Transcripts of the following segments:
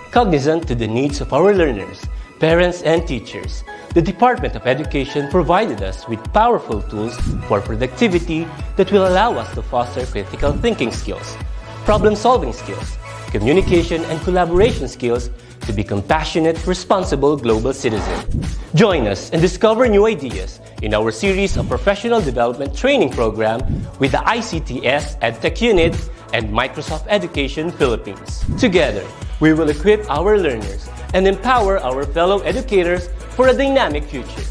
Cognizant to the needs of our learners, parents, and teachers, the Department of Education provided us with powerful tools for productivity that will allow us to foster critical thinking skills, problem-solving skills, communication and collaboration skills to be compassionate, responsible global citizens. Join us and discover new ideas in our series of professional development training program with the ICT's Edtech Unit and Microsoft Education Philippines. Together, we will equip our learners and empower our fellow educators for a dynamic future.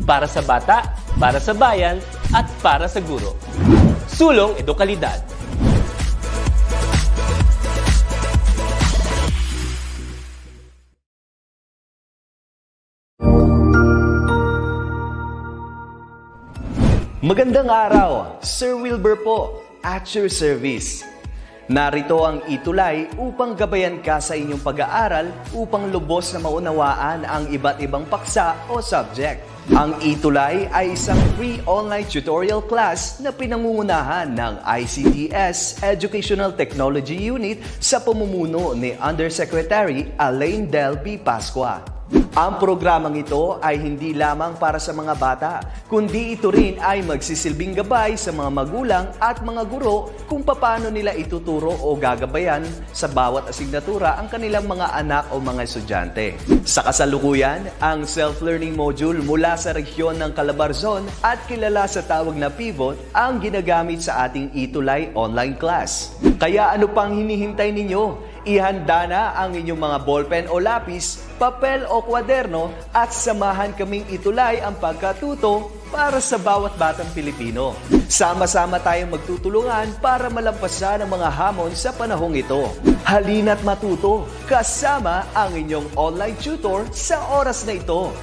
Para sa bata, para sa bayan, at para sa guro. Sulong Edukalidad. Magandang araw, Sir Wilbur po, at your service. Narito ang ETUlay upang gabayan ka sa inyong pag-aaral upang lubos na maunawaan ang iba't ibang paksa o subject. Ang ETUlay ay isang free online tutorial class na pinangungunahan ng ICT's Educational Technology Unit sa pamumuno ni Undersecretary Elaine Del B. Pascua. Ang programang ito ay hindi lamang para sa mga bata, kundi ito rin ay magsisilbing gabay sa mga magulang at mga guro kung paano nila ituturo o gagabayan sa bawat asignatura ang kanilang mga anak o mga estudyante. Sa kasalukuyan, ang self-learning module mula sa rehiyon ng Calabarzon at kilala sa tawag na pivot ang ginagamit sa ating ETUlay online class. Kaya ano pang hinihintay ninyo? Ihanda na ang inyong mga ballpen o lapis, papel o kwaderno at samahan kaming itulay ang pagkatuto para sa bawat batang Pilipino. Sama-sama tayong magtutulungan para malampasan ang mga hamon sa panahong ito. Halina't matuto kasama ang inyong online tutor sa oras na ito.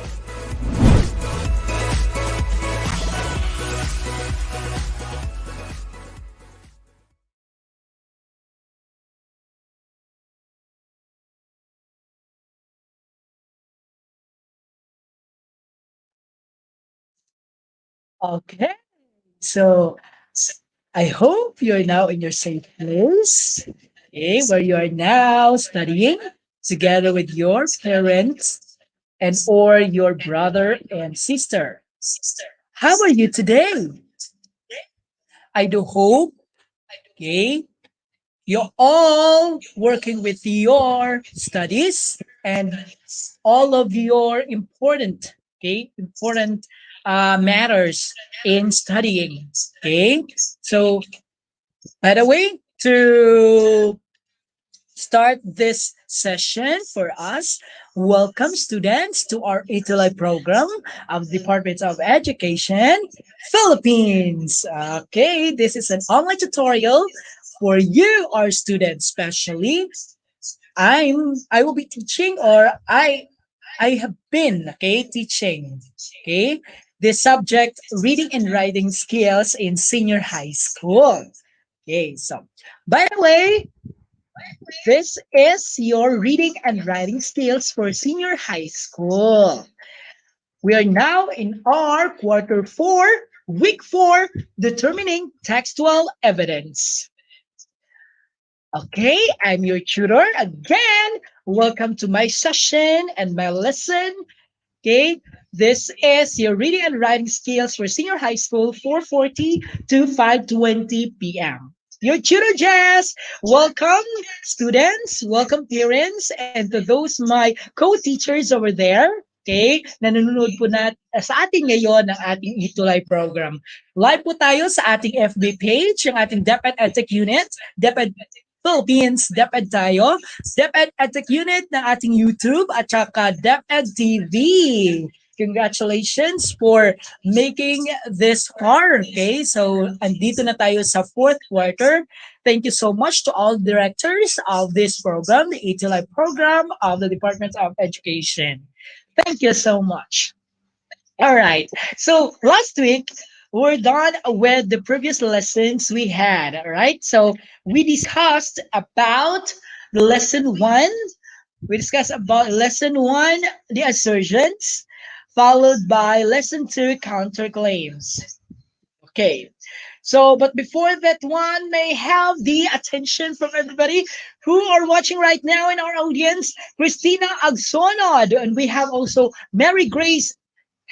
Okay, so I hope you're now in your safe place, okay, where you are now studying together with your parents and or your brother and sister. How are you today? I do hope, okay, you're all working with your studies and all of your important matters in studying. Okay, so by the way, to start this session for us, welcome students to our ETUlay program of Department of Education Philippines. Okay, this is an online tutorial for you, our students, especially. I will be teaching, or I have been teaching the subject reading and writing skills in senior high school. Okay, so by the way, this is your reading and writing skills for senior high school. We are now in our quarter 4, week 4, determining textual evidence. Okay, I'm your tutor again. Welcome to my session and my lesson. Okay, this is your reading and writing skills for senior high school, 4:40 to 5:20 p.m. Your tutor Jazz. Welcome students, welcome parents, and to those my co-teachers over there. Okay, nanonood po sa ating ngayon ng ating ETUlay program. Live po tayo sa ating FB page, ang ating DepEd Edtech Unit, DepEd Philippines, DepEd tayo, DepEd Edtech Unit ng ating YouTube, at saka DepEd TV. Congratulations for making this far. Okay, so andito na tayo sa 4th quarter. Thank you so much to all directors of this program, the ETUlay program of the Department of Education. Thank you so much. All right, so last week, we're done with the previous lessons we had, all right? So we discussed about the lesson 1. We discussed about lesson 1, the assertions, followed by lesson 2, counterclaims. Okay, So, but before that one, may have the attention from everybody who are watching right now in our audience. Christina Agsonod, and we have also Mary Grace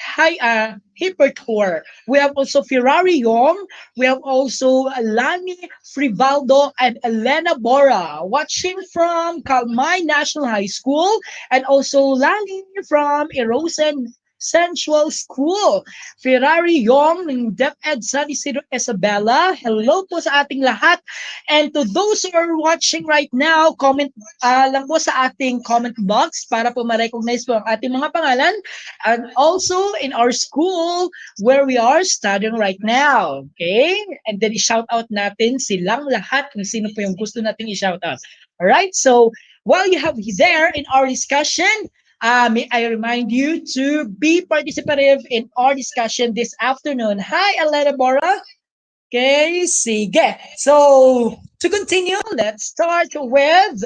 Hippertor. We have also Ferrari Yong. We have also Lani Frivaldo and Elena Bora watching from Kalmay National High School, and also Lani from Erosen Sensual School. Ferrari Yong ng DepEd San Isidro Isabela. Hello po sa ating lahat. And to those who are watching right now, comment lang po sa ating comment box para po ma-recognize po ang ating mga pangalan. And also in our school where we are studying right now. Okay? And then i-shout out natin silang lahat kung sino po yung gusto nating i-shout out. Alright? So, while you have there in our discussion, may I remind you to be participative in our discussion this afternoon. Hi, Elena Bora. Okay, sige. So, to continue, let's start with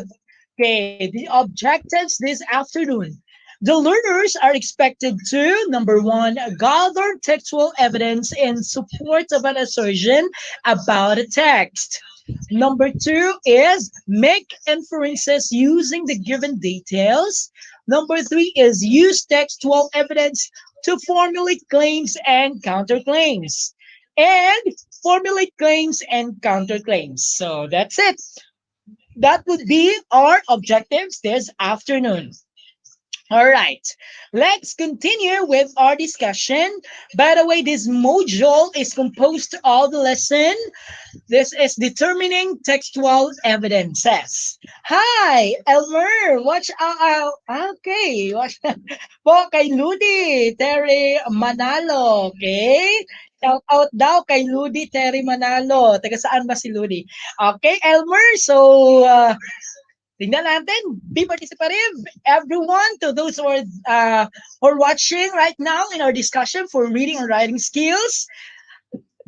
the objectives this afternoon. The learners are expected to, number one, gather textual evidence in support of an assertion about a text. Number two is make inferences using the given details. Number three is use textual evidence to formulate claims and counterclaims. And formulate claims and counterclaims. So that's it. That would be our objectives this afternoon. All right, let's continue with our discussion. By the way, this module is composed of the lesson. This is determining textual evidences. Hi, Elmer. Watch out. Okay. Watch po kay Ludi Terry Manalo. Okay. Shout out daw kay Ludi Terry Manalo. Taga saan ba si Ludi? Okay, Elmer. So, tingnan natin, be participative, everyone, to those who are watching right now in our discussion for reading and writing skills.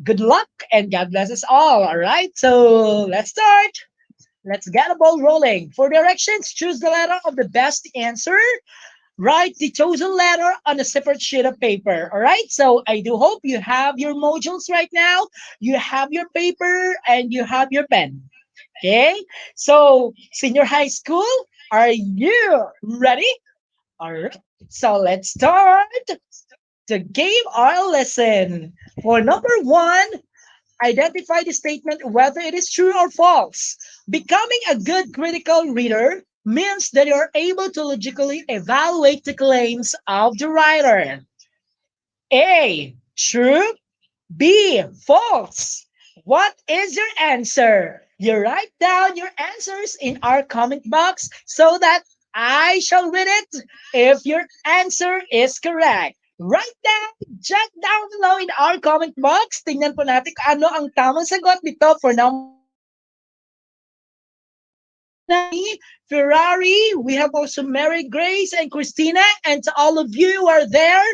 Good luck and God bless us all. All right, so let's start. Let's get the ball rolling. For directions, choose the letter of the best answer. Write the chosen letter on a separate sheet of paper. All right, so I do hope you have your modules right now. You have your paper and you have your pen. Okay, so senior high school, are you ready? All right, so let's start the game or lesson. For number one, identify the statement whether it is true or false. Becoming a good critical reader means that you are able to logically evaluate the claims of the writer. A, true. B, false. What is your answer? You write down your answers in our comment box so that I shall read it if your answer is correct. Write down, jot down below in our comment box. Tingnan po natin kung ano ang tamang sagot dito for number Ferrari. We have also Mary Grace and Christina. And to all of you who are there,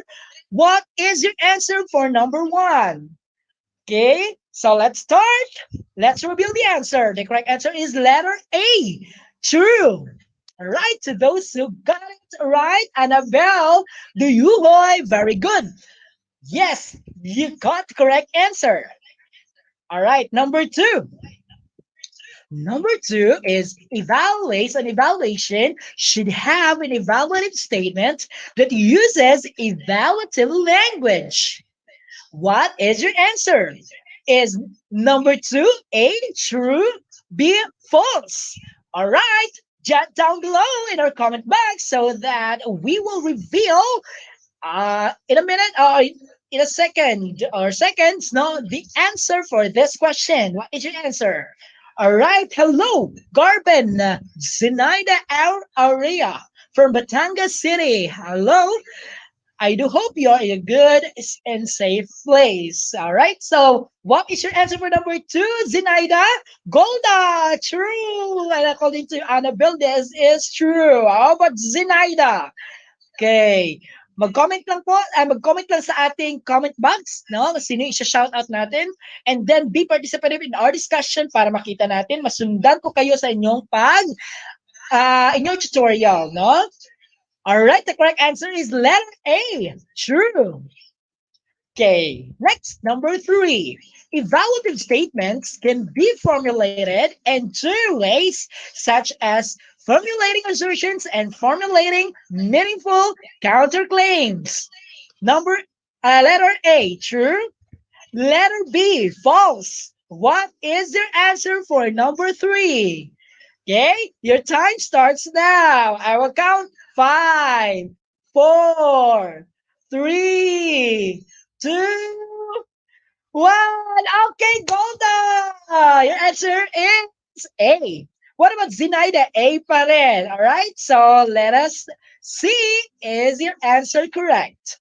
what is your answer for number one? Okay, so let's start. Let's reveal the answer. The correct answer is letter A, true. All right, to those who got it right, Annabelle, do you boy? Very good. Yes, you got the correct answer. All right, number two. Number two is evaluates. An evaluation should have an evaluative statement that uses evaluative language. What is your answer? Is number two A, true, B, false? All right, jot down below in our comment box so that we will reveal in a minute or in a second or seconds, no, the answer for this question. What is your answer? All right, hello, Garben, Zinaida Aurea from Batangas City. Hello. I do hope you're in a good and safe place. All right. So, what is your answer for number two, Zinaida? Golda, true. And according to Annabelle, this is true. How about Zinaida? Okay. Mag-comment lang po, mag-comment lang sa ating comment box, no? Sino i-shout out natin. And then be participative in our discussion para makita natin, masundan ko kayo sa inyong inyong tutorial, no? All right, the correct answer is letter A, true. Okay, next, number 3. Evaluative statements can be formulated in 2 ways, such as formulating assertions and formulating meaningful counterclaims. Number Letter A, true. Letter B, false. What is your answer for number 3? Okay, your time starts now. I will count 5, 4, 3, 2, 1. Okay, Golda! Your answer is A. What about Zinaida? A pa rin. Alright, so let us see, is your answer correct?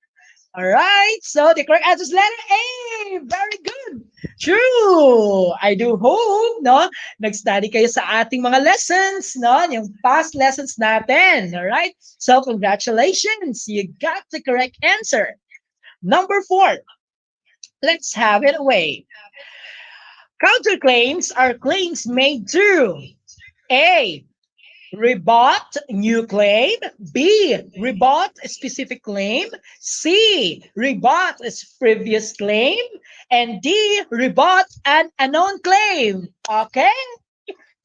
Alright, so the correct answer is letter A. Very good. True. I do hope, no, nag-study kayo sa ating mga lessons, no, yung past lessons natin. Alright, so congratulations. You got the correct answer. Number 4. Let's have it away. Counterclaims are claims made to A. Rebut new claim. B. Rebut a specific claim. C. Rebut a previous claim. And D. Rebut an unknown claim. Okay?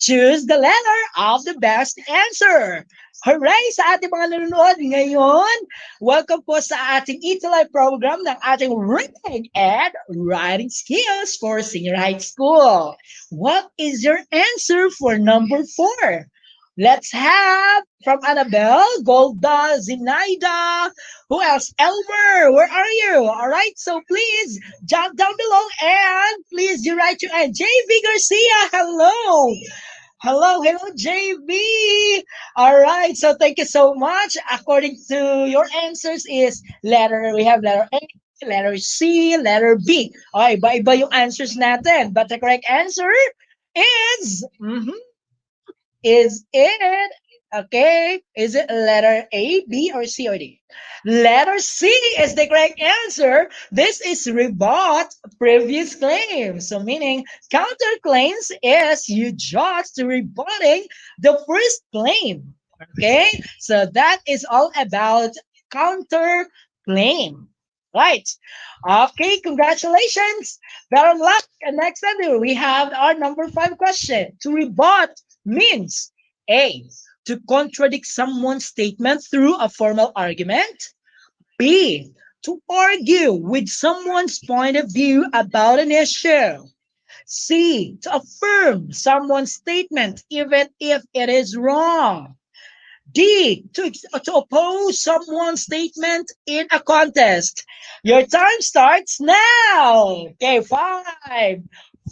Choose the letter of the best answer. Hooray sa ating mga nanonood ngayon. Welcome po sa ating ETUlay program ng ating reading and writing skills for senior high school. What is your answer for number 4? Let's have from Annabelle, Golda, Zinaida. Who else? Elmer, where are you? All right, so please jump down below and please you write your and JV Garcia. Hello. Hello, JV. All right, so thank you so much. According to your answers is we have letter A, letter C, letter B. Okay, iba-iba yung answers natin. But the correct answer is, is it, okay, is it letter A, B, or C, or D? Letter C is the correct answer. This is rebut previous claims. So meaning counterclaims is you just rebutting the first claim. Okay, so that is all about counterclaim. Right. Okay, congratulations. Better luck. And next time we have our number 5 question. To rebut means A. To contradict someone's statement through a formal argument. B. To argue with someone's point of view about an issue. C. To affirm someone's statement even if it is wrong. D. To oppose someone's statement in a contest. Your time starts now. Okay, 5,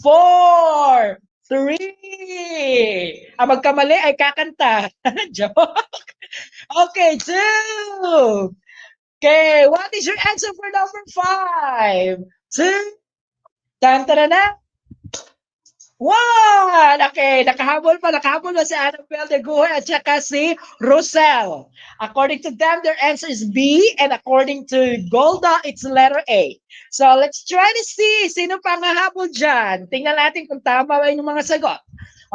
4, 3. Ang magkamali ay kakanta. Joke. Okay, 2. Okay, what is your answer for number 5? 2. Tan-tan-na. 1! Okay, nakahabol pa si Annabelle de Guhe at saka si Rosel. According to them, their answer is B, and according to Golda, it's letter A. So let's try to see sino pa mahabol dyan. Tingnan natin kung tama ba yung mga sagot.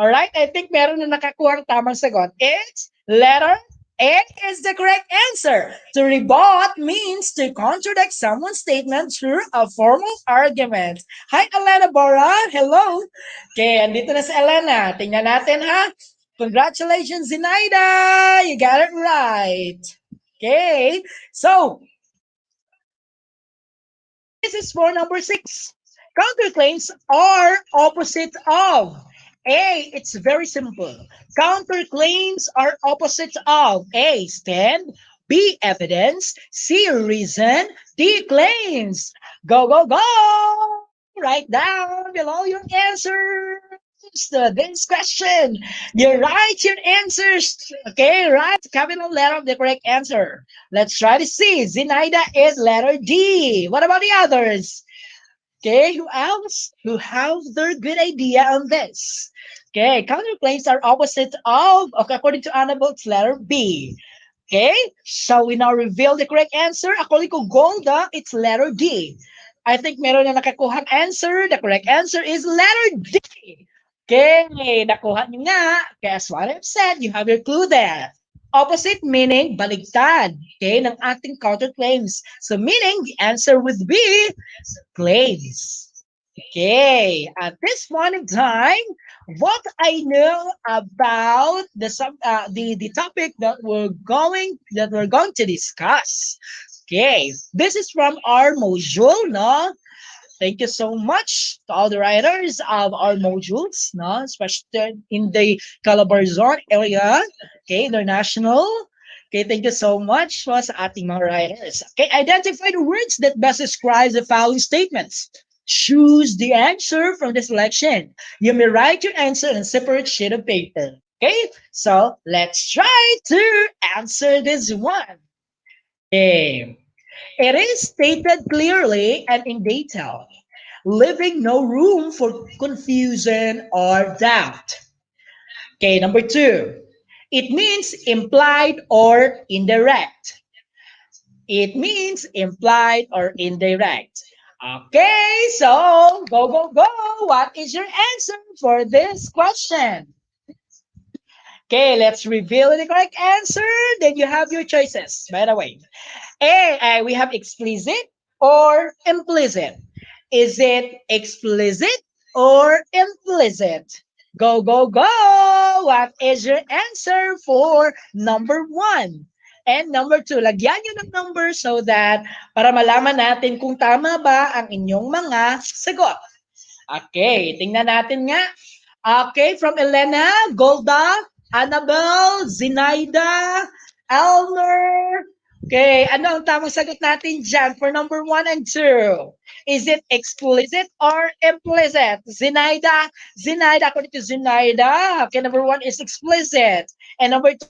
Alright, I think meron na nakakuha ang tamang sagot. It's letter A is the correct answer. To rebut means to contradict someone's statement through a formal argument. Hi, Elena Bora. Hello. Okay, andito na si Elena. Tingnan natin, ha? Congratulations, Zinaida. You got it right. Okay, so this is for number 6. Counterclaims are opposite of. A, it's very simple. Counterclaims are opposite of A, stand, B, evidence, C, reason, D, claims. Go, go, go! Write down below your answers to this question. You write your answers. Okay, write capital letter of the correct answer. Let's try to see. Zinaida is letter D. What about the others? Okay, who else? Who have their good idea on this? Okay, counterclaims are opposite of, okay, according to Annabelle, it's letter B. Okay, shall we now reveal the correct answer? According to Golda, it's letter D. I think meron na nakakuhang answer. The correct answer is letter D. Okay, nakuha nyo nga. Guess what I've said? You have your clue there. Opposite meaning baligtad, okay, ng ating counterclaims. So meaning the answer would be claims. Okay, at this point in time, what I know about the topic that we're going to discuss. Okay, this is from our module, no? Thank you so much to all the writers of our modules, no? Especially in the Calabarzon area, okay, international. Okay, thank you so much po sa ating mga writers. Okay, identify the words that best describe the following statements. Choose the answer from the selection. You may write your answer on a separate sheet of paper. Okay, so let's try to answer this one. Okay. It is stated clearly and in detail, leaving no room for confusion or doubt. Okay, number two, it means implied or indirect. It means implied or indirect. Okay, so go, go, go. What is your answer for this question? Okay, let's reveal the correct answer. Then you have your choices. By the way, we have explicit or implicit. Is it explicit or implicit? Go, go, go! What is your answer for number one? And number two, lagyan nyo ng number so that para malaman natin kung tama ba ang inyong mga sagot. Okay, tingnan natin nga. Okay, from Elena, Golda, Annabelle, Zinaida, Elmer. Okay, ano ang tamang sagot natin dyan for number 1 and 2? Is it explicit or implicit? Zinaida, according to Zinaida. Okay, number 1 is explicit. And number 2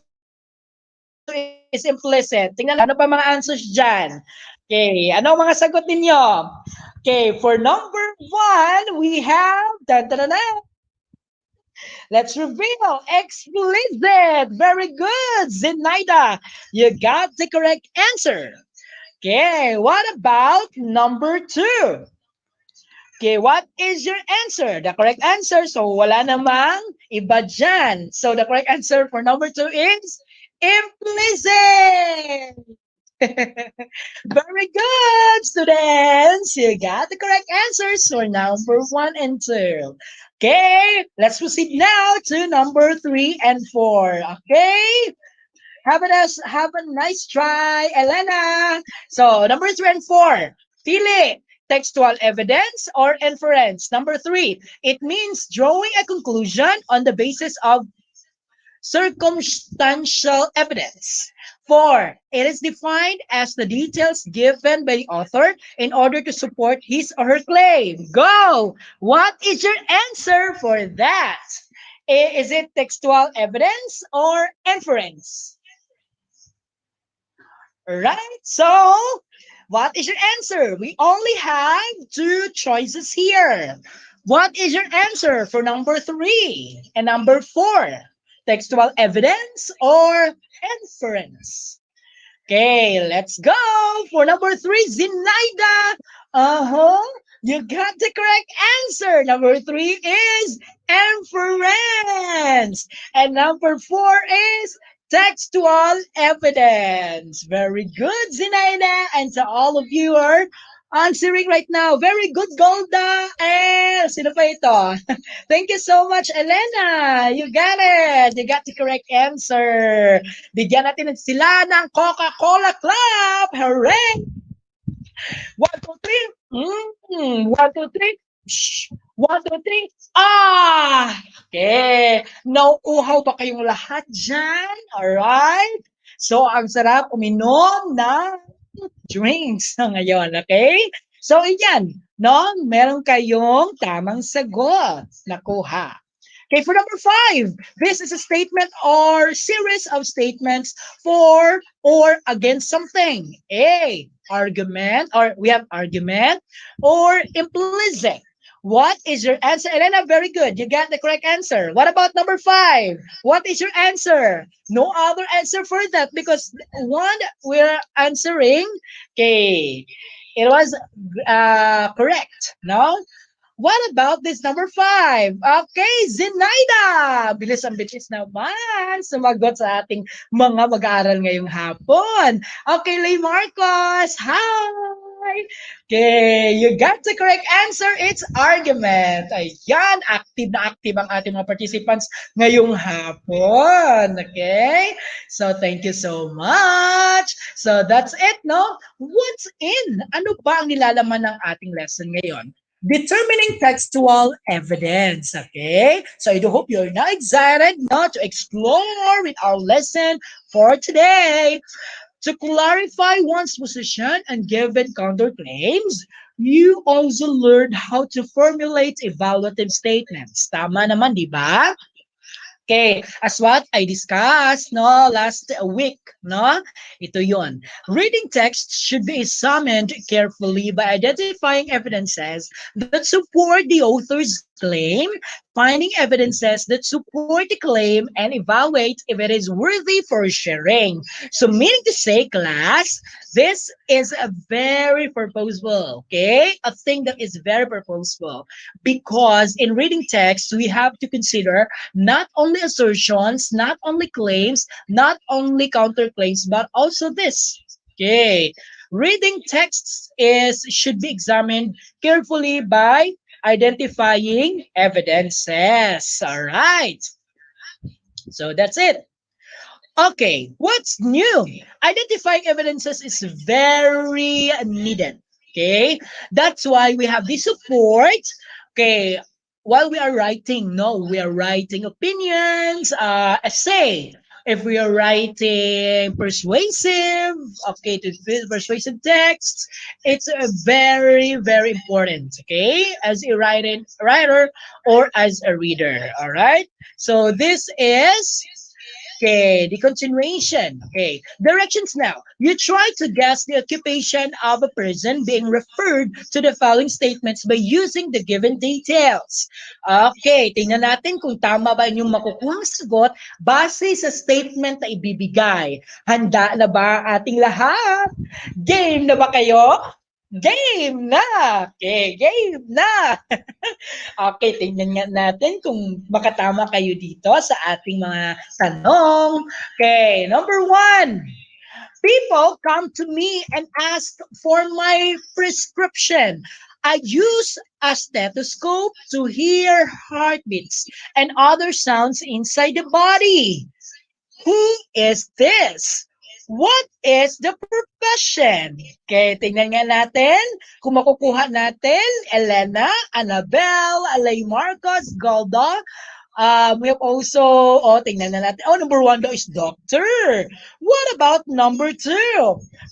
is implicit. Tingnan natin, ano pa mga answers dyan? Okay, ano ang mga sagot ninyo? Okay, for number 1, we have, let's reveal explicit. Very good, Zenaida. You got the correct answer. Okay, what about number 2? Okay, what is your answer? The correct answer, so wala namang iba dyan. So the correct answer for number 2 is implicit. Very good, students. You got the correct answers for number 1 and 2. Okay, let's proceed now to number 3 and 4. Okay, have a nice try, Elena. So number 3 and 4, pili textual evidence or inference. Number 3, it means drawing a conclusion on the basis of circumstantial evidence. 4, it is defined as the details given by the author in order to support his or her claim. Go! What is your answer for that? Is it textual evidence or inference? Right? So, what is your answer? We only have 2 choices here. What is your answer for number 3 and number 4? Textual evidence or inference? Okay, let's go for number 3, Zinaida. You got the correct answer. Number 3 is inference. And number 4 is textual evidence. Very good, Zinaida. And to all of you are answering right now. Very good, Golda. Sino pa ito? Thank you so much, Elena. You got it. You got the correct answer. Bigyan natin sila ng Coca-Cola Club. Hooray! 1, 2, 3. 1, 2, 3. 1, 2, 3. Ah! Okay. Nauuhaw ba kayong lahat dyan? Alright? So, ang sarap uminom ng drinks ngayon, okay? So, iyan, no? Meron kayong tamang sagot. Nakuha. Okay, for number 5, this is a statement or series of statements for or against something. A, argument, or we have argument, or implicit. What is your answer? Elena, very good. You got the correct answer. What about number 5? What is your answer? No other answer for that because one we're answering, okay, it was correct, no? What about this number 5? Okay, Zenaida! Bilis ang bilis naman. Sumagot sa ating mga mag-aaral ngayong hapon. Okay, Lay Marcos. Hi! Okay, you got the correct answer. It's argument. Ayan, active ang ating mga participants ngayong hapon. Okay? So, thank you so much. So, that's it, no? What's in? Ano ba ang nilalaman ng ating lesson ngayon? Determining textual evidence. Okay? So I do hope you're now excited not to explore with our lesson for today. To clarify one's position and given counterclaims, you also learned how to formulate evaluative statements. Tama naman, di ba? Okay, as what I discussed no last week, no? Ito 'yon. Reading text should be examined carefully by identifying evidences that support the author's claim, finding evidences that support the claim, and evaluate if it is worthy for sharing. So meaning to say, class, this is a very purposeful, okay? A thing that is very purposeful because in reading text, we have to consider not only assertions, not only claims, not only counterclaims, but also this. Okay. Reading texts should be examined carefully by identifying evidences. All right. So that's it. Okay, what's new? Identifying evidences is very needed. Okay, that's why we have this support. Okay, while we are writing, no, we are writing opinions, essay. If we are writing persuasive, okay, to persuasive texts, it's very, very important. Okay, as a writer or as a reader. All right. So this is okay, the continuation. Okay, directions now. You try to guess the occupation of a person being referred to the following statements by using the given details. Okay, tingnan natin kung tama ba yung makukuhang sagot base sa statement na ibibigay. Handa na ba ating lahat? Game na ba kayo? Game na! Okay, game na! Okay, tingnan nga natin kung makatama kayo dito sa ating mga tanong. Okay, number 1. People come to me and ask for my prescription. I use a stethoscope to hear heartbeats and other sounds inside the body. Who is this? What is the profession? Okay, tingnan nga natin kung makukuha natin. Elena, Annabelle, Alay Marcos, Golda. We have also, tingnan na natin. Number 1 daw is doctor. What about number 2?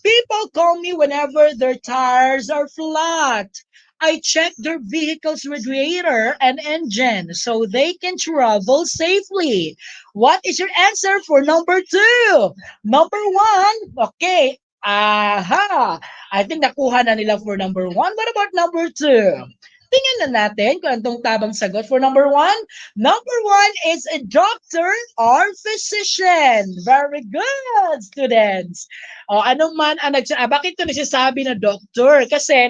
People call me whenever their tires are flat. I check their vehicle's radiator and engine so they can travel safely. What is your answer for number 2? Number 1, okay. Aha! I think nakuha na nila for number 1. What about number 2? Tingnan na natin kung anong tamang sagot for number 1. Number 1 is a doctor or physician. Very good, students. Ano man ang bakit ito nagsasabi na doctor? Kasi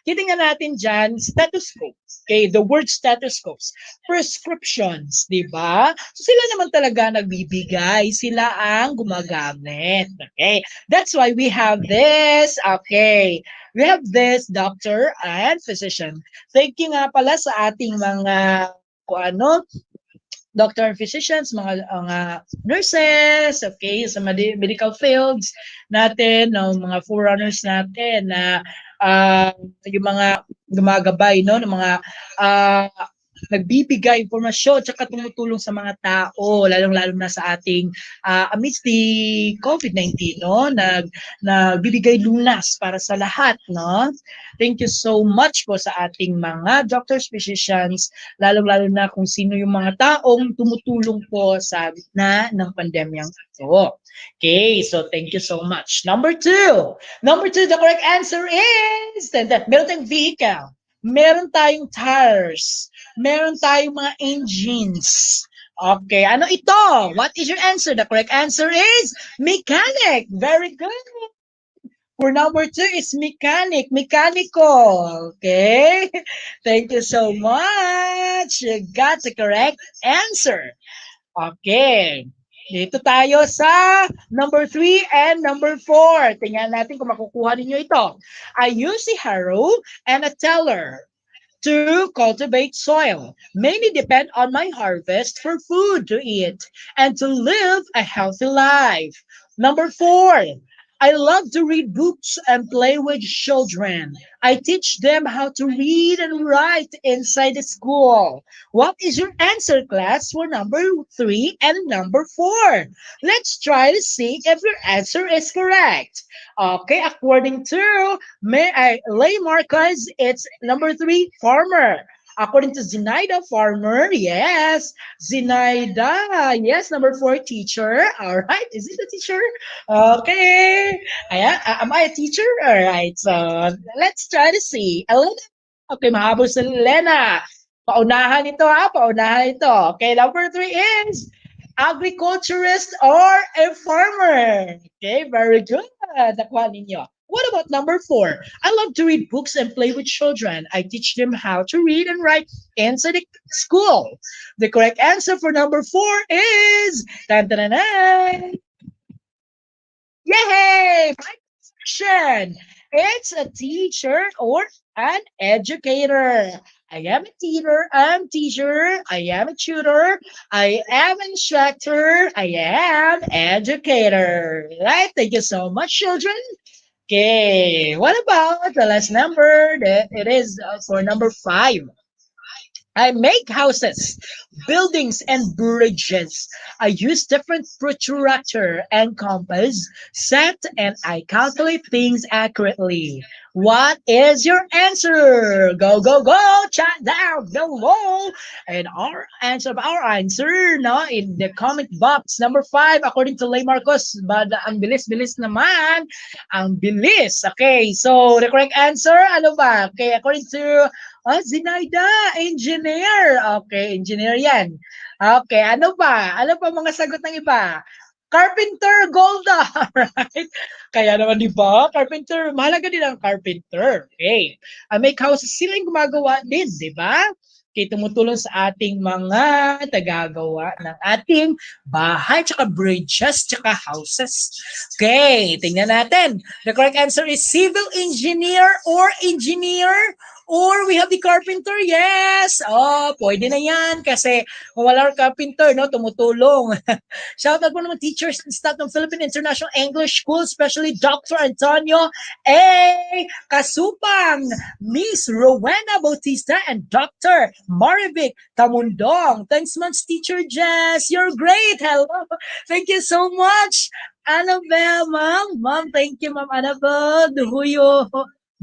titingnan natin dyan, stethoscope. Okay, the word stethoscopes. Prescriptions, di ba? So sila naman talaga nagbibigay. Sila ang gumagamit. Okay, that's why we have this. Okay, we have this doctor and physician. Thank you nga pala sa ating mga doctor and physicians, mga nurses, okay, sa medical fields natin, mga forerunners natin na yung mga gumagabay, no, ng mga nagbibigay impormasyon tsaka tumutulong sa mga tao, lalong-lalo na sa ating amidst the COVID-19, no, nagbibigay lunas para sa lahat, no. Thank you so much po sa ating mga doctors, physicians, lalong-lalo na kung sino yung mga taong tumutulong po sa gitna ng pandemyang ito. Okay, so thank you so much. Number 2, the correct answer is meron tayong vehicle, meron tayong tires, meron tayong mga engines. Okay, ano ito? What is your answer? The correct answer is mechanic. Very good. For number 2 is mechanic, mechanical. Okay? Thank you so much. You got the correct answer. Okay. Dito tayo sa number 3 and number 4. Tingnan natin kung makukuha ninyo ito. I use a harrow and a teller to cultivate soil. Many depend on my harvest for food to eat and to live a healthy life. Number 4, I love to read books and play with children. I teach them how to read and write inside the school. What is your answer, class, for number 3 and number 4? Let's try to see if your answer is correct. Okay, according to Lay Marcus, it's number 3, farmer. According to Zinaida, farmer, yes. Zinaida, yes. Number 4, teacher. All right, is it a teacher? Okay. Ayan, am I a teacher? All right, so let's try to see. Elena. Okay, mahabol sa Elena. Paunahan ito ha, paunahan ito. Okay, number 3 is agriculturist or a farmer. Okay, very good. Nakuha ninyo. What about number 4? I love to read books and play with children. I teach them how to read and write inside the school. The correct answer for number 4 is tan, tan, tan, tan. Yay! My question. It's a teacher or an educator. I am a teacher, I am a tutor, I am instructor, I am educator. Right? Thank you so much, children. Okay, what about the last number? It is for number 5. I make houses, buildings, and bridges. I use different protractor and compass set, and I calculate things accurately. What is your answer? Go, go, go! Chat down below. And our answer, no, in the comment box. Number 5, according to Lay Marcos, but ang bilis-bilis naman. Ang bilis. Okay, so the correct answer, ano ba? Okay, according to Zinaida, engineer. Okay, engineer yan. Okay, ano pa? Ano pa mga sagot ng iba? Carpenter, Golda. Right? Kaya naman, di ba? Carpenter, mahalaga din ang carpenter. Okay. Make houses, sila yung gumagawa din, di ba? Okay, tumutulong sa ating mga tagagawa ng ating bahay, tsaka bridges, tsaka houses. Okay, tingnan natin. The correct answer is civil engineer or engineer. Or we have the carpenter, yes. Oh, pwede na yan kasi kung wala ang carpenter, no, tumutulong. Shout out po naman teachers and staff ng Philippine International English School, especially Dr. Antonio A. Kasupang, Miss Rowena Bautista, and Dr. Marivic Tamundong. Thanks much, Teacher Jess. You're great. Hello. Thank you so much. Annabelle, ma'am. Ma'am, thank you, ma'am Annabelle.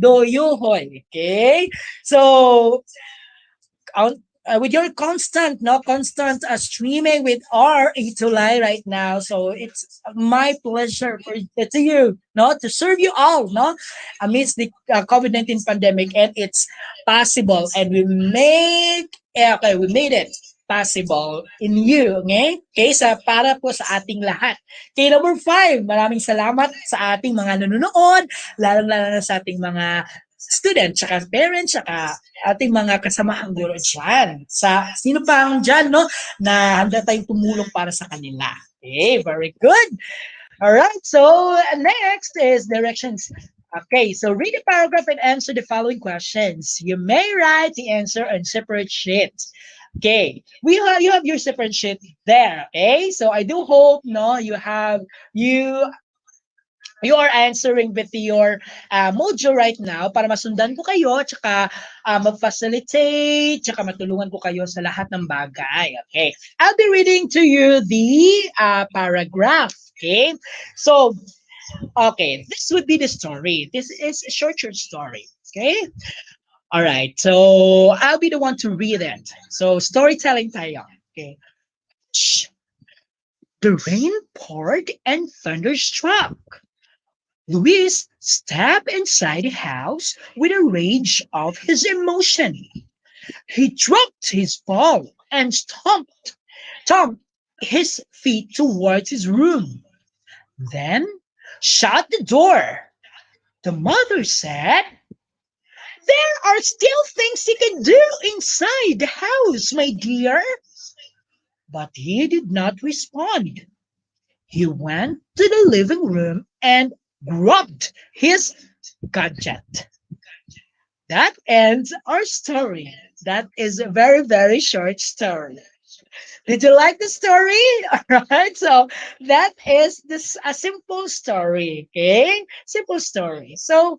Doyuhoy. Okay? So, with your constant streaming with our ETUlay right now. So it's my pleasure to you, no, to serve you all, no, amidst the COVID-19 pandemic, and it's possible, and we made it possible in you, okay? Okay, para po sa ating lahat. Okay, number 5, maraming salamat sa ating mga nanonood, lalong-lalo na sa ating mga student, tsaka parents, tsaka ating mga kasamahang guro dyan. Sa sino pa ang dyan, no, na handa tayong tumulong para sa kanila. Okay, very good. All right, so next is directions. Okay, so read the paragraph and answer the following questions. You may write the answer on separate sheets. Okay, you have your separate sheet there. Okay, so I do hope, no, you are answering with your module right now para masundan ko kayo, tsaka mag-facilitate, tsaka matulungan ko kayo sa lahat ng bagay. Okay, I'll be reading to you the paragraph. Okay, so okay, this would be the story. This is a short story. Okay. All right, so I'll be the one to read it. So storytelling tayo. Okay. Shh. The rain poured and thunder struck. Luis stepped inside the house with a rage of his emotion. He dropped his ball and stomped his feet towards his room. Then shut the door. The mother said, "There are still things you can do inside the house, my dear." But he did not respond. He went to the living room and grabbed his gadget. That ends our story. That is a very, very short story. Did you like the story? All right. So that is this a simple story. Okay, simple story. So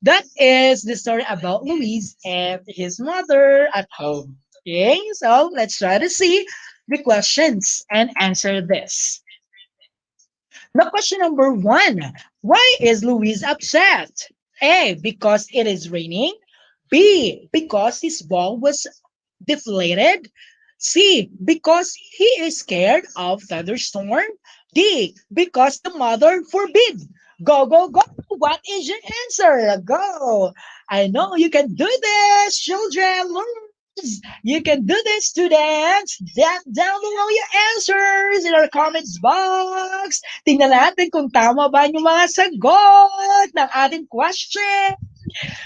that is the story about Luis and his mother at home. Okay. So let's try to see the questions and answer this. The question number one: why is Luis upset? A, because it is raining. B, because his ball was deflated. C, because he is scared of thunderstorm. D, because the mother forbid. Go, go, go. What is your answer? Go. I know you can do this, children. You can do this, students. Down below your answers in our comments box. Tingnan natin kung tama ba yung mga sagot ng ating question.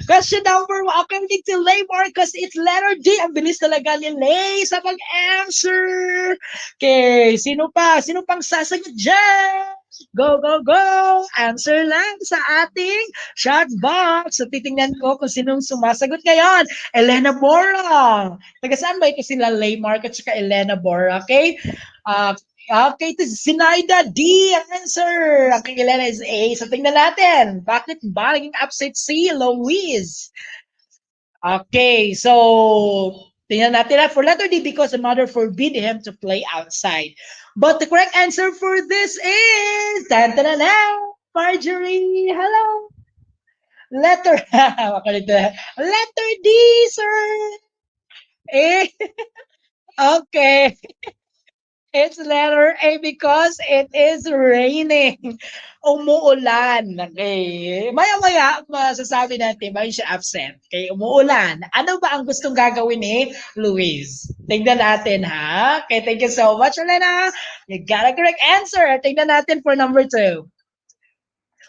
Question number one, according to Lay Marcus, it's letter D. Ang bilis talaga ni Lay sa pag-answer. Okay, sino pa? Sino pang sasagot dyan? Go, go, go! Answer lang sa ating chat box. So, titingnan ko kung sinong sumasagot ngayon. Elena Bora. Taga saan ba ito sila Lay Marcus at Elena Bora? Okay? Okay, ito si Sinaida D ang answer. Ang kay Elena is A. So, tingnan natin. Bakit ba naging upset si Louise? Okay, so tingnan natin for letter D, because the mother forbid him to play outside. But the correct answer for this is Marjorie. Hello. Letter letter D, sir. A. Okay. It's letter A because it is raining. Umuulan. Okay. Maya-maya, masasabi natin, ba siya absent? Okay, umuulan. Ano ba ang gustong gagawin ni Luis? Tingnan natin, ha? Okay, thank you so much, Elena. You got a correct answer. Tingnan natin for number 2.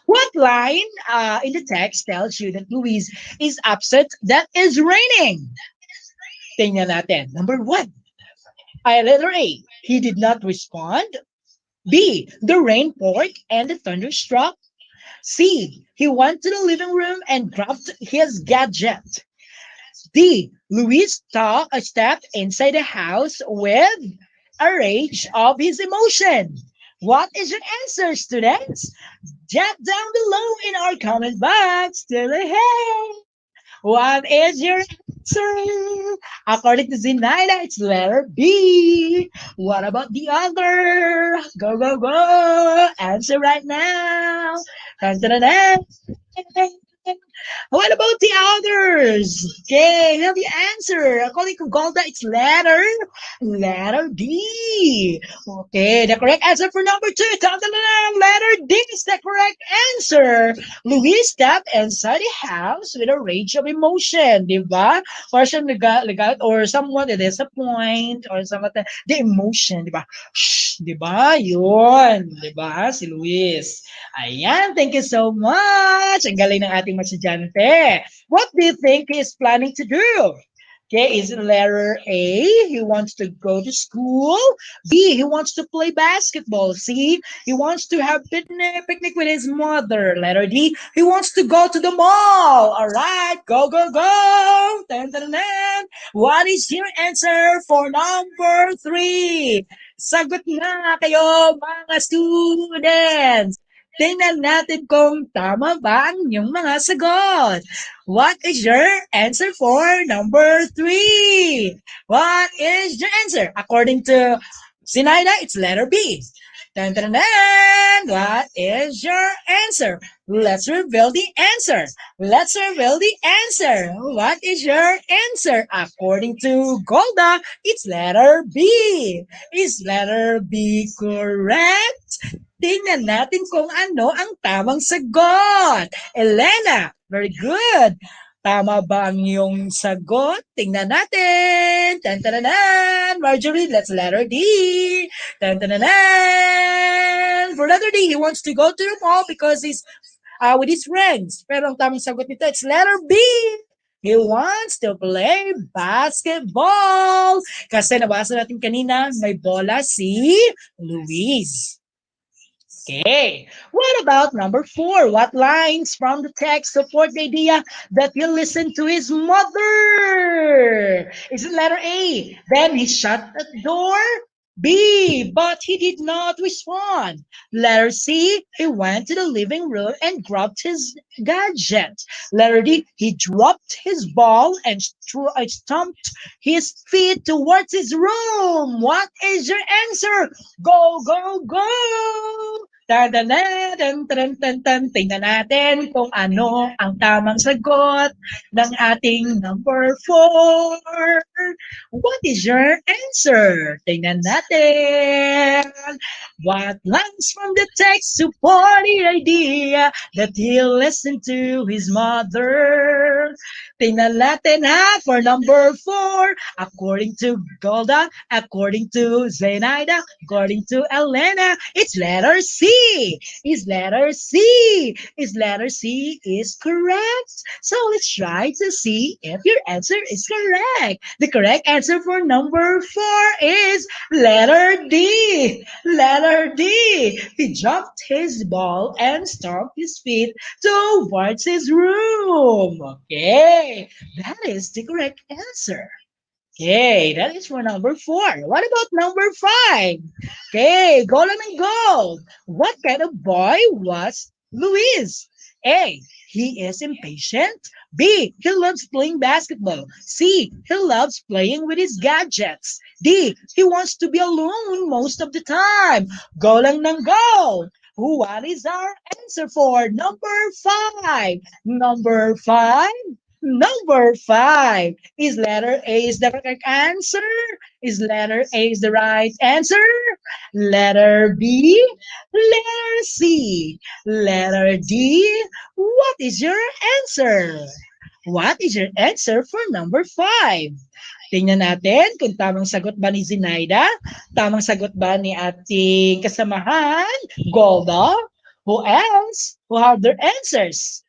What line in the text tells you that Luis is upset that is raining? Tingnan natin. Number 1. Letter A, he did not respond. B, the rain poured and the thunder struck. C, he went to the living room and grabbed his gadget. D, Luis took a step inside the house with a rage of his emotion. What is your answer, students? Jot down below in our comment box. Hey! What is your answer? According to Zinaida, it's letter B. What about the other? Go, go, go. Answer right now. Dun, dun, dun, dun. What about the others? Okay, have you answer? According to Golda, it's letter D. Okay, the correct answer for number 2, letter D is the correct answer. Luis stepped inside the house with a rage of emotion, diba? Or siyang legal or someone that disappoint or something, the emotion, diba? Shh, diba? Yun, diba? Si Luis. Ayan, thank you so much. Ang galing ng ating estudyante. What do you think he is planning to do? Okay, is it letter A, he wants to go to school? B, he wants to play basketball. C, he wants to have picnic with his mother. Letter D, he wants to go to the mall. All right, go, go, go. Dun, dun, dun. What is your answer for number 3? Sagot na kayo, mga students. Tingnan natin kung tama ba ang inyong mga sagot. What is your answer for number 3? What is your answer? According to Sinaida, it's letter B. Dun, dun, dun. What is your answer? Let's reveal the answer. Let's reveal the answer. What is your answer? According to Golda, it's letter B. Is letter B correct? Tingnan natin kung ano ang tamang sagot. Elena, very good. Tama ba ang iyong sagot? Tingnan natin. Tan-tan-tan. Marjorie, let's letter D. Tan-tan-tan. For letter D, he wants to go to the mall because he's with his friends. Pero ang tamang sagot nito, it's letter B. He wants to play basketball. Kasi nabasa natin kanina, may bola si Luis. Okay. What about number 4? What lines from the text support the idea that he listened to his mother? Is it letter A? Then he shut the door. B, but he did not respond. Letter C, he went to the living room and grabbed his gadget. Letter D, he dropped his ball and stomped his feet towards his room. What is your answer? Go, go, go! Tingnan natin kung ano ang tamang sagot ng ating number 4. What is your answer? Tingnan natin. What lines from the text support the idea that he listened to his mother? Tingnan natin ha, for number 4. According to Golda, according to Zenaida, according to Elena, it's letter C. Is letter C. Is letter C is correct. So let's try to see if your answer is correct. The correct answer for number 4 is letter D. Letter D. He dropped his ball and stomped his feet towards his room. Okay, that is the correct answer. Okay, that is for number 4. What about number 5? Okay, gold and gold. What kind of boy was Luis? A, he is impatient. B, he loves playing basketball. C, he loves playing with his gadgets. D, he wants to be alone most of the time. Go lang ng go. What is our answer for number 5? Number 5? Number 5 is letter A is the correct answer. Is letter A is the right answer? Letter B? Letter C? Letter D? What is your answer? What is your answer for number 5? Tingnan natin kung tamang sagot ba ni Zinaida, tamang sagot ba ni ating kasamahan, Golda, who else? Who have their answers?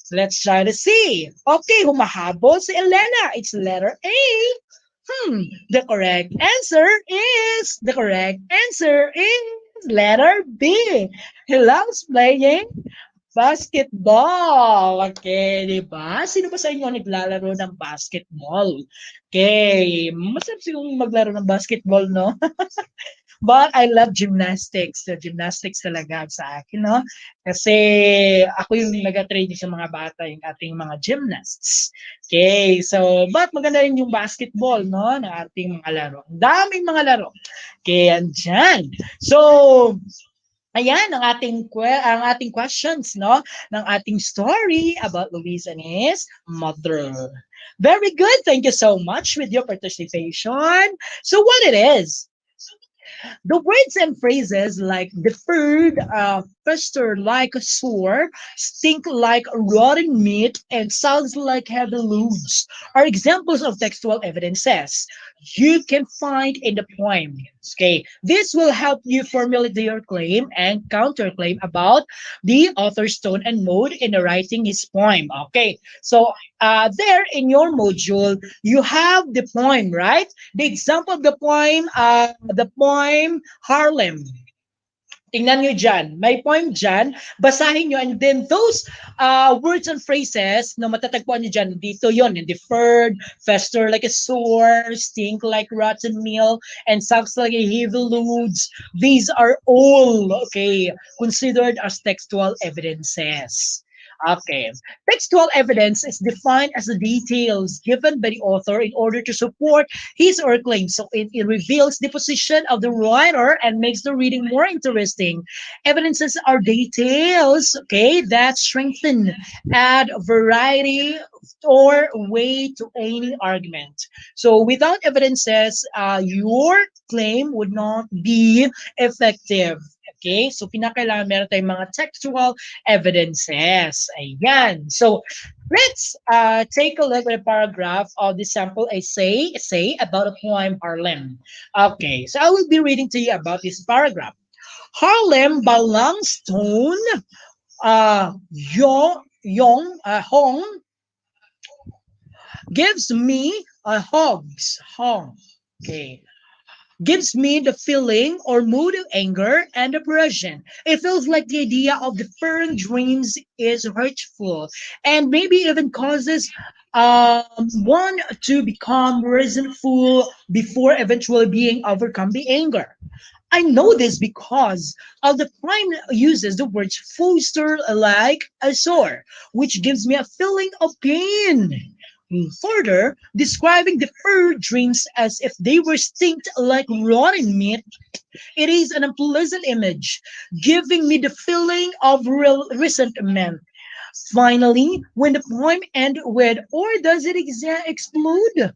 Let's try to see. Okay, humahabol si Elena. It's letter A. The correct answer is letter B. He loves playing basketball. Okay, di ba? Sino ba sa inyo naglalaro ng basketball? Okay, masarap sigong maglaro ng basketball, no? But I love gymnastics. So, gymnastics talaga sa akin, no? Kasi ako yung nag-training sa mga bata, yung ating mga gymnasts. Okay, so, but maganda rin yung basketball, no? Ng ating mga laro. Daming mga laro. Okay, andyan. So, ayan ang ating questions, no, ng ating story about Luis and his mother. Very good. Thank you so much with your participation. So what it is? The words and phrases like deferred, fester like a sore, stink like rotten meat, and sounds like heavy loads are examples of textual evidences you can find in the poem. Okay, this will help you formulate your claim and counterclaim about the author's tone and mode in writing his poem. Okay, so there in your module, you have the poem, right? The example of the poem Harlem. Tingnan nyo dyan. May poem dyan. Basahin nyo. And then those words and phrases na matatagpuan nyo dyan, dito yon, deferred, fester like a sore, stink like rotten meal, and sucks like a heavy loads. These are all, okay, considered as textual evidences. Okay. Textual evidence is defined as the details given by the author in order to support his or her claim. So it reveals the position of the writer and makes the reading more interesting. Evidences are details, okay, that strengthen, add variety or weight to any argument. So without evidences, your claim would not be effective. Okay, so pinakailangan meron tayong mga textual evidences. Ayan. So let's take a look at a paragraph of the sample essay about a poem Harlem. Okay, so I will be reading to you about this paragraph. Harlem by Longstone Hong gives me Hong. Okay. Gives me the feeling or mood of anger and depression. It feels like the idea of deferring dreams is hurtful and maybe even causes one to become resentful before eventually being overcome the anger. I know this because of the prime uses the word foster like a sore, which gives me a feeling of pain. Further, describing the fur dreams as if they were stinked like rotten meat, it is an unpleasant image, giving me the feeling of resentment. Finally, when the poem ends with, or does it explode?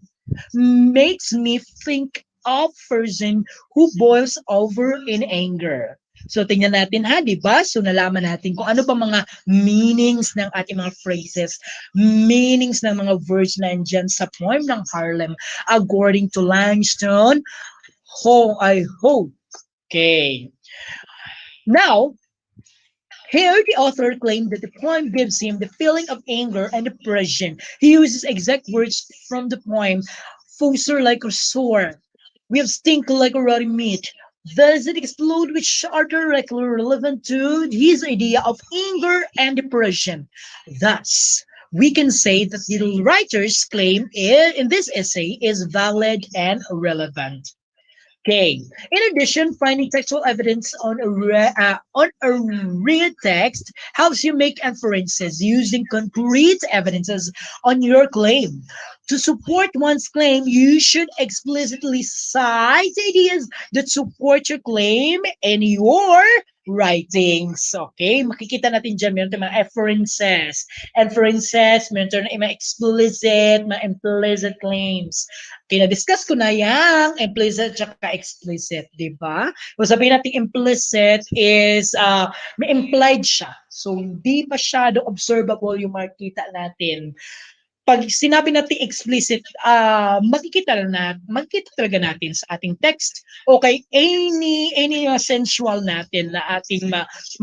Makes me think of person who boils over in anger. So tingnan natin ha, di ba? So nalaman natin kung ano ba mga meanings ng ating mga phrases, meanings ng mga words na andyan sa poem ng Harlem according to Langston. I hope. Okay. Now, here, the author claimed that the poem gives him the feeling of anger and depression. He uses exact words from the poem, "Foster like a sword. We have stink like a rotten meat." Does it explode, which are directly relevant to his idea of anger and depression. Thus, we can say that the writer's claim in this essay is valid and relevant. Okay. In addition, finding textual evidence on a real text helps you make inferences using concrete evidences on your claim. To support one's claim, you should explicitly cite ideas that support your claim in your writings. Okay? Makikita natin dyan, meron tayong mga inferences. Inferences, meron tayong mga explicit, mga implicit claims. Okay, na-discuss ko na yung implicit at explicit, di ba? Kung sabihin natin implicit is may implied siya. So, hindi masyado observable yung makikita natin. Pag sinabi natin explicit, makikita talaga natin sa ating text. Okay, any sensual natin na ating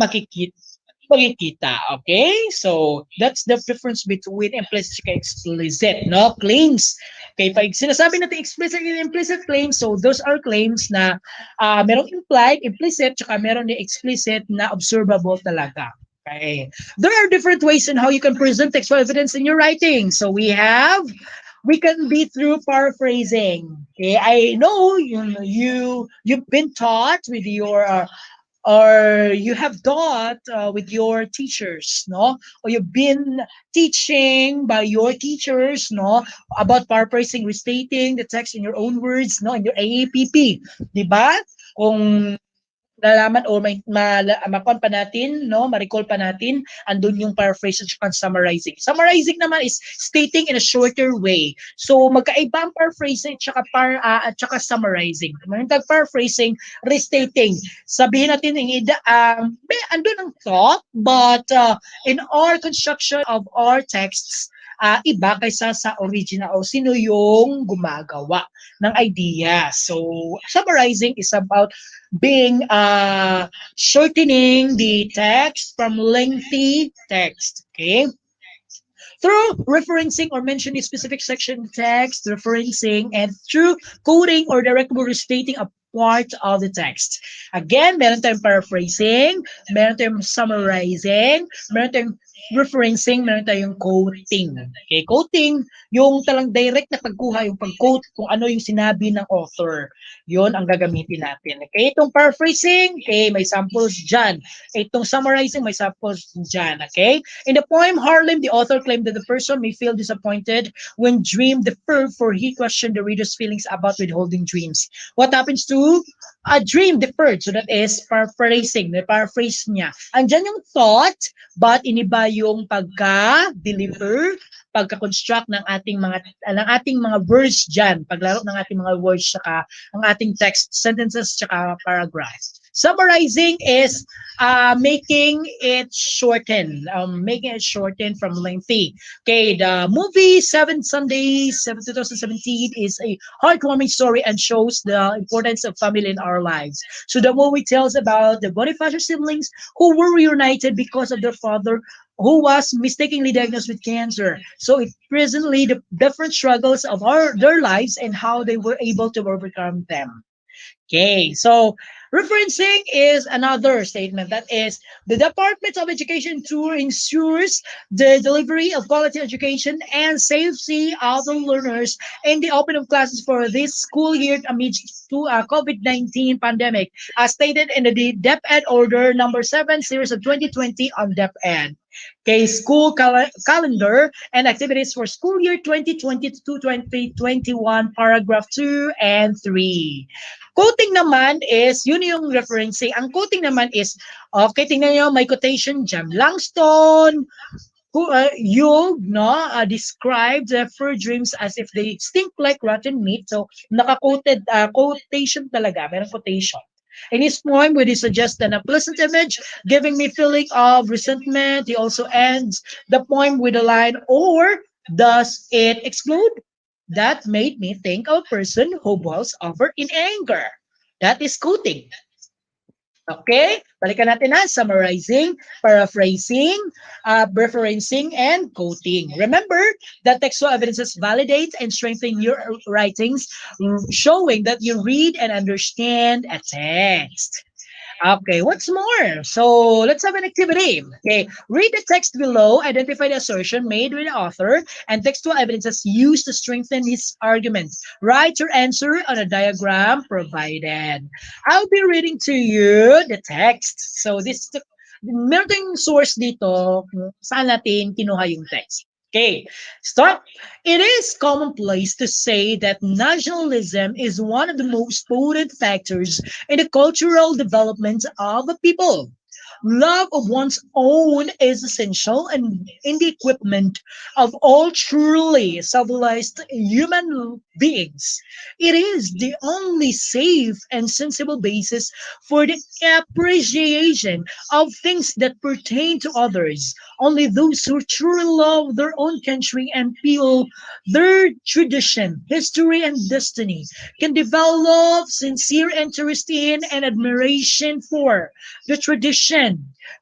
makikita. Okay? So, that's the difference between implicit and explicit, no? Claims. Okay, pag sinasabi natin explicit and implicit claims, so those are claims na merong implied, implicit, tsaka meron din explicit na observable talaga. Okay. There are different ways in how you can present textual evidence in your writing. So we can be through paraphrasing. Okay, I know you've been taught with your or you have taught with your teachers, no? Or you've been teaching by your teachers, no? About paraphrasing, restating the text in your own words, no? In your AAPP, di ba? Kung nalaman o makon pa natin, no, ma-recall pa natin, andun yung paraphrase at summarizing. Summarizing naman is stating in a shorter way. So magkaiba ang paraphrasing at saka summarizing. Kung paraphrasing, restating. Sabihin natin andun ang thought, but in our construction of our texts, iba kaysa sa original o sino yung gumagawa ng idea. So, summarizing is about being shortening the text from lengthy text. Okay? Through referencing or mentioning specific section text, referencing, and through quoting or directly restating a part of the text. Again, meron tayong paraphrasing, meron tayong summarizing, meron tayong referencing, meron tayong quoting. Okay, quoting, yung talang direct na pagkuha, yung pag-quote kung ano yung sinabi ng author. Yun ang gagamitin natin. Okay, itong paraphrasing, okay, may samples dyan. Itong summarizing, may samples dyan. Okay? In the poem Harlem, the author claimed that the person may feel disappointed when dream deferred, for he questioned the reader's feelings about withholding dreams. What happens to a dream deferred? So that is paraphrasing. Paraphrase niya. Andyan yung thought, but iniba yung pagka-deliver, pagka-construct ng ating mga words diyan, paglaro ng ating mga words saka ang ating text, sentences saka paragraphs. Summarizing is making it shorten from lengthy. Okay, the movie Seven Sundays, 2017 is a heartwarming story and shows the importance of family in our lives. So the movie tells about the Bonifacio siblings who were reunited because of their father who was mistakenly diagnosed with cancer. So it presently the different struggles of their lives and how they were able to overcome them. Okay, so referencing is another statement that is the Department of Education tour ensures the delivery of quality education and safety of the learners in the open of classes for this school year amidst to COVID-19 pandemic, as stated in the DepEd Order Number 7 Series of 2020 on DepEd. Okay, school calendar and activities for school year 2020 to 2021, paragraph 2 and 3. Quoting naman is, yun yung referencing. Ang quoting naman is, okay, tingnan nyo, may quotation dyan. Langston, who Yug, no, described their dreams as if they stink like rotten meat. So, naka-quoted, quotation talaga, merong quotation. In his poem, where he suggests an unpleasant image, giving me feeling of resentment, he also ends the poem with a line, or does it exclude? That made me think of a person who boils over in anger. That is quoting. Okay? Balikan natin na. Summarizing, paraphrasing, referencing, and quoting. Remember that textual evidences validate and strengthen your writings, showing that you read and understand a text. Okay, what's more? So let's have an activity. Okay, read the text below, identify the assertion made with the author, and textual evidences used to strengthen his argument. Write your answer on a diagram provided. I'll be reading to you the text. So this is meron tayong source dito kung saan natin kinuha yung text. Okay, start. It is commonplace to say that nationalism is one of the most potent factors in the cultural development of a people. Love of one's own is essential in the equipment of all truly civilized human beings. It is the only safe and sensible basis for the appreciation of things that pertain to others. Only those who truly love their own country and feel their tradition, history, and destiny can develop sincere interest in and admiration for the tradition,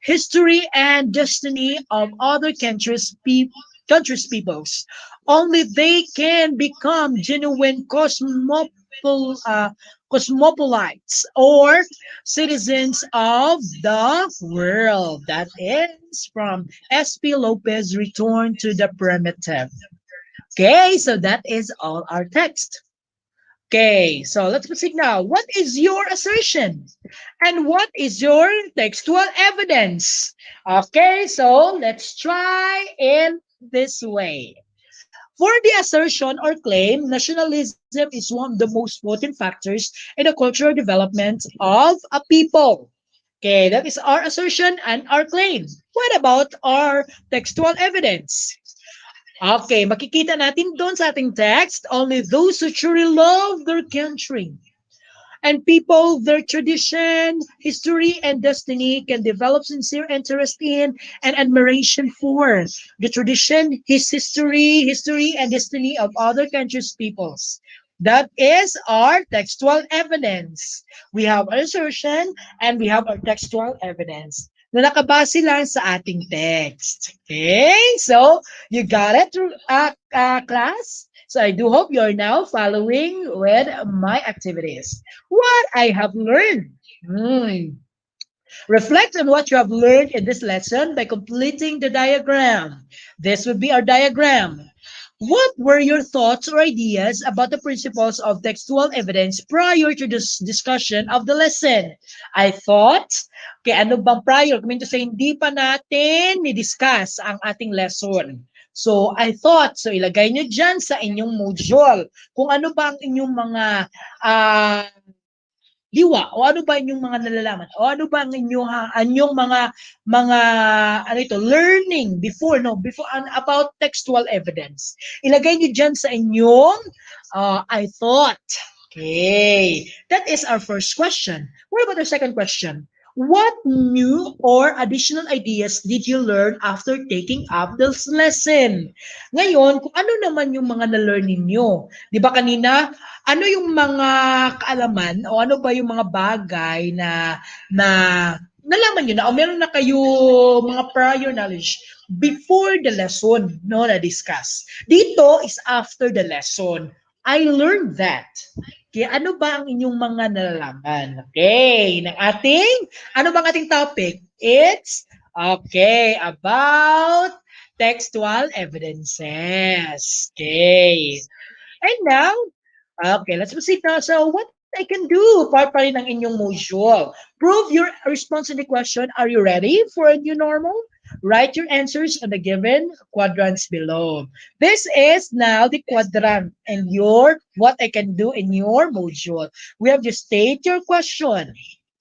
history, and destiny of other countries' peoples. Only they can become genuine cosmopolites or citizens of the world. That is from S.P. Lopez, Return to the Primitive. Okay, so that is all our text. Okay, so let's proceed now. What is your assertion? And what is your textual evidence? Okay, so let's try in this way. For the assertion or claim, nationalism is one of the most potent factors in the cultural development of a people. Okay, that is our assertion and our claim. What about our textual evidence? Okay, makikita natin doon sa ating text, only those who truly love their country and people, their tradition, history, and destiny can develop sincere interest in and admiration for the tradition, history, and destiny of other countries' peoples. That is our textual evidence. We have our assertion and we have our textual evidence na nakabase lang sa ating text. Okay? So, you got it, class? So I do hope you're now following with my activities. What I have learned. Reflect on what you have learned in this lesson by completing the diagram. This would be our diagram. What were your thoughts or ideas about the principles of textual evidence prior to this discussion of the lesson? I thought, okay, ano bang prior? Kung sa hindi pa natin ni-discuss ang ating lesson. So, I thought, so ilagay nyo dyan sa inyong module kung ano ba ang inyong mga diwa o ano ba inyong mga nalalaman o ano ba ang inyong mga ano ito learning before about textual evidence. Ilagay niyo diyan sa inyong I thought. Okay, that is our first question. What about our second question? What new or additional ideas did you learn after taking up this lesson? Ngayon, kung ano naman yung mga na-learn ninyo? Di ba kanina, ano yung mga kaalaman o ano ba yung mga bagay na nalaman nyo na o meron na kayo mga prior knowledge before the lesson no na discuss. Dito is after the lesson. I learned that. Kaya ano ba ang inyong mga nalalaman? Okay, ano bang ating topic? It's, okay, about textual evidences. Okay. And now, okay, let's proceed now. So, what I can do, part pa rin ng inyong module. Prove your response to the question. Are you ready for a new normal? Write your answers on the given quadrants below. This is now the quadrant and your what I can do in your module. We have to state your question.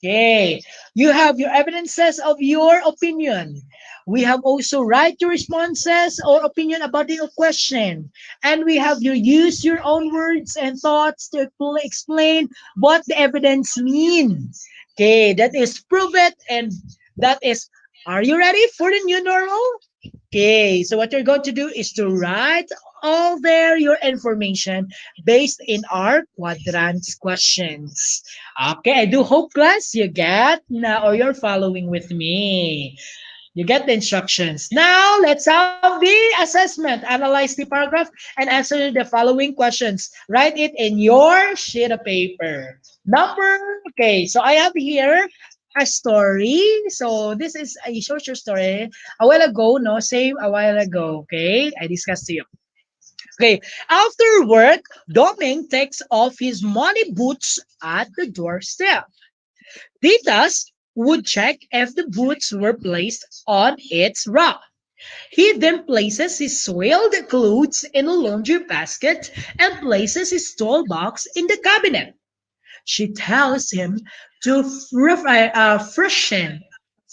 Okay. You have your evidences of your opinion. We have also write your responses or opinion about the question. And we have you use your own words and thoughts to fully explain what the evidence means. Okay, that is prove it and that is, are you ready for the new normal? Okay, so what you're going to do is to write all there your information based in our quadrants questions. Okay, I do hope class you get now or you're following with me. You get the instructions. Now, let's have the assessment. Analyze the paragraph and answer the following questions. Write it in your sheet of paper. Okay, so I have here a story. So this is a short story. A while ago, no, same a while ago, okay? I discussed to you. Okay, after work, Domeng takes off his muddy boots at the doorstep. Titas would check if the boots were placed on its rack. He then places his soiled clothes in a laundry basket and places his toolbox in the cabinet. She tells him to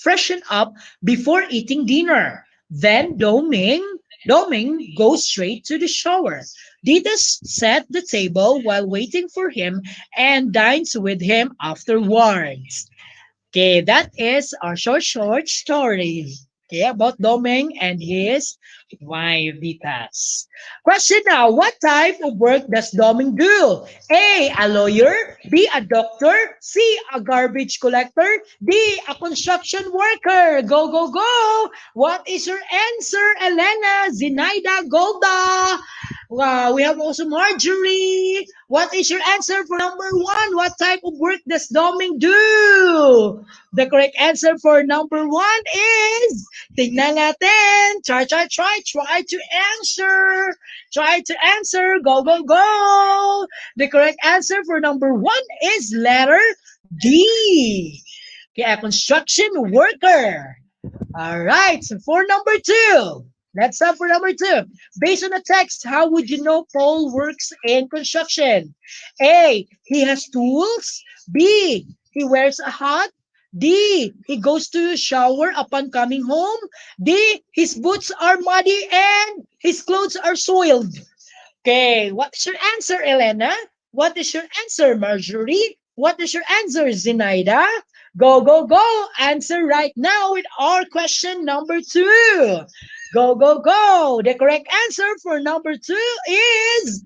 freshen up before eating dinner. Then Doming goes straight to the shower. Ditas set the table while waiting for him and dines with him afterwards. Okay, that is our short story. Okay, about Domeng and his wife, Vitas. Question now, what type of work does Domeng do? A, a lawyer. B, a doctor. C, a garbage collector. D, a construction worker. Go, go, go. What is your answer, Elena, Zinaida, Golda? We have also Marjorie. What is your answer for number one? What type of work does Doming do? The correct answer for number one is, tignan natin. Try to answer. Try to answer. Go, go, go. The correct answer for number one is letter D. Okay, a construction worker. All right, so for number two, let's start for number two. Based on the text, how would you know Paul works in construction? A, he has tools. B, he wears a hat. D, he goes to the shower upon coming home. D, his boots are muddy and his clothes are soiled. Okay, what's your answer, Elena? What is your answer, Marjorie? What is your answer, Zinaida? Go, go, go. Answer right now with our question number two. Go, go, go. The correct answer for number two is,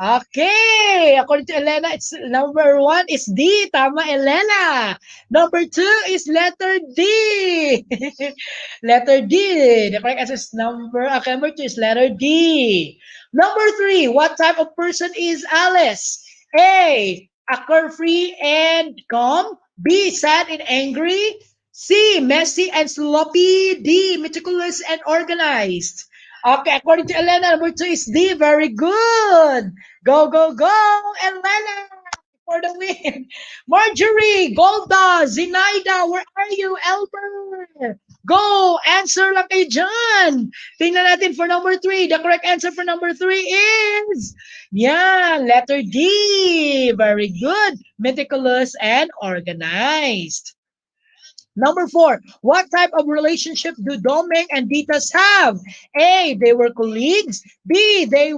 okay, according to Elena, it's number one is D. Tama, Elena. Number two is letter D. Letter D. The correct answer is number two is letter D. Number three, what type of person is Alice? A carefree and calm. B, sad and angry. C, messy and sloppy. D, meticulous and organized. Okay, according to Elena, number two is D. Very good. Go, go, go, Elena, for the win. Marjorie, Golda, Zinaida, where are you? Elmer, go, answer lang kayo dyan. Tingnan natin for number three. The correct answer for number three is, yeah, letter D. Very good. Meticulous and organized. Number 4, what type of relationship do Domeng and Ditas have? A, they were colleagues. B, they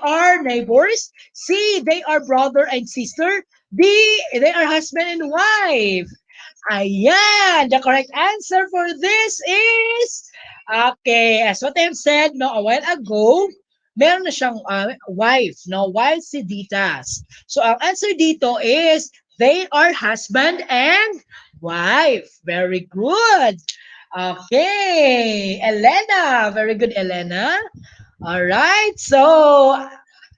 are neighbors. C, they are brother and sister. D, they are husband and wife. Ayan, the correct answer for this is, okay, as what I've said no, a while ago, meron na siyang wife, no? While si Ditas. So, ang answer dito is, they are husband and wife. Very good. Okay, Elena. Very good, Elena. All right, so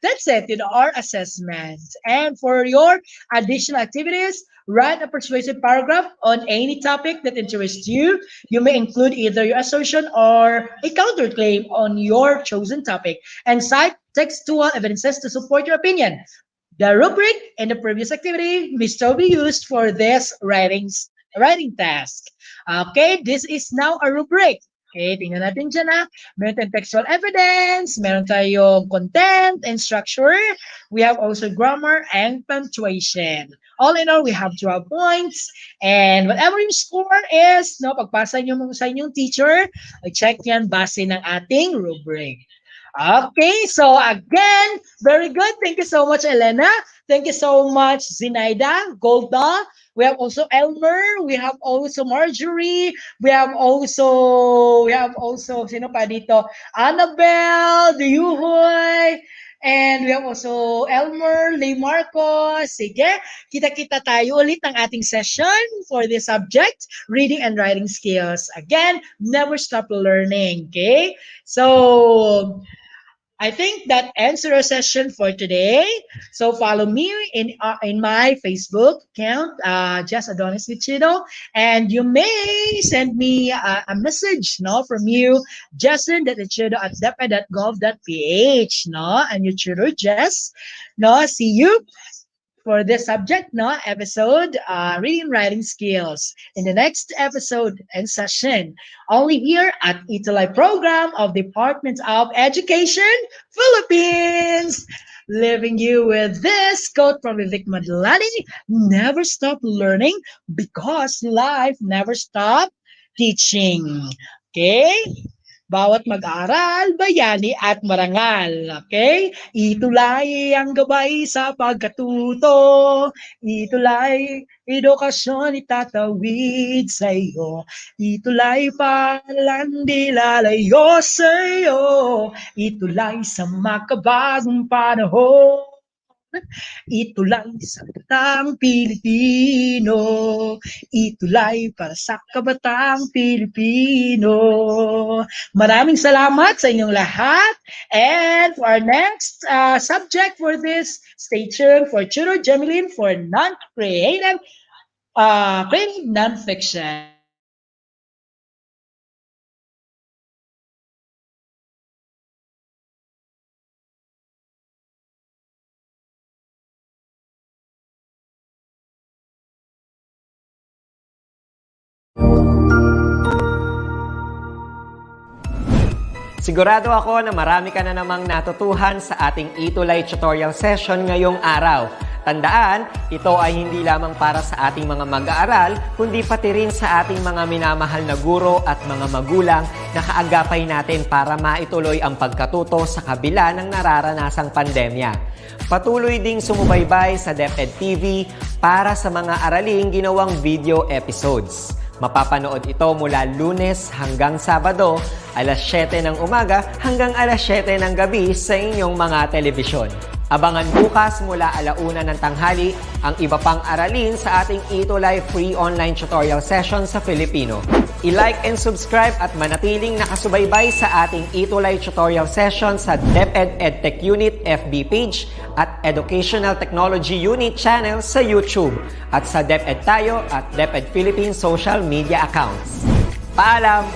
that's it, our assessment. And for your additional activities, write a persuasive paragraph on any topic that interests you. You may include either your assertion or a counterclaim on your chosen topic and cite textual evidences to support your opinion. The rubric in the previous activity may still be used for this writing task. Okay, this is now a rubric. Okay, tingnan natin dyan ha. Meron tayong textual evidence, meron tayong content and structure. We have also grammar and punctuation. All in all, we have 12 points. And whatever yung score is, no, pagpasa nyo sa inyong teacher, check yan base ng ating rubric. Okay, so again, very good. Thank you so much, Elena. Thank you so much, Zinaida, Golda. We have also Elmer. We have also Marjorie. We have also, sino pa dito? Annabelle, Duyuhoy. And we have also Elmer, Lee Marcos. Sige, kita-kita tayo ulit ng ating session for this subject, reading and writing skills. Again, never stop learning, okay? So, I think that ends our session for today. So follow me in my Facebook account, Just Adonis Vichido, and you may send me a message, no, from you, Justin.Vichido@deped.gov.ph, no, and your tutor Jess, no. See you for this subject, no, episode, reading writing skills in the next episode and session, only here at ETUlay program of Department of Education, Philippines. Leaving you with this quote from Vivek Madlani: never stop learning because life never stop teaching. Okay? Bawat mag-aral, bayani at marangal. Okay? ETUlay ang gabay sa pagkatuto. ETUlay, edukasyon itatawid sa iyo. ETUlay, palandi lalayo sa iyo. ETUlay sa makabagong panahon. ETUlay sa kabatang Pilipino. ETUlay para sa kabatang Pilipino. Maraming salamat sa inyong lahat. And for our next subject for this, stay tuned for Tutor Jemeline for non-creative, creative non-fiction. Sigurado ako na marami ka na namang natutuhan sa ating ETUlay tutorial session ngayong araw. Tandaan, ito ay hindi lamang para sa ating mga mag-aaral, kundi pati rin sa ating mga minamahal na guro at mga magulang na kaagapay natin para maituloy ang pagkatuto sa kabila ng nararanasang pandemya. Patuloy ding sumubaybay sa DepEd TV para sa mga araling ginawang video episodes. Mapapanood ito mula Lunes hanggang Sabado, alas 7 ng umaga hanggang alas 7 ng gabi sa inyong mga telebisyon. Abangan bukas mula 1:00 ng tanghali ang iba pang aralin sa ating ETUlay free online tutorial session sa Filipino. I-like and subscribe at manatiling nakasubaybay sa ating ETUlay tutorial session sa DepEd Edtech Unit FB page at Educational Technology Unit channel sa YouTube at sa DepEd Tayo at DepEd Philippines social media accounts. Paalam!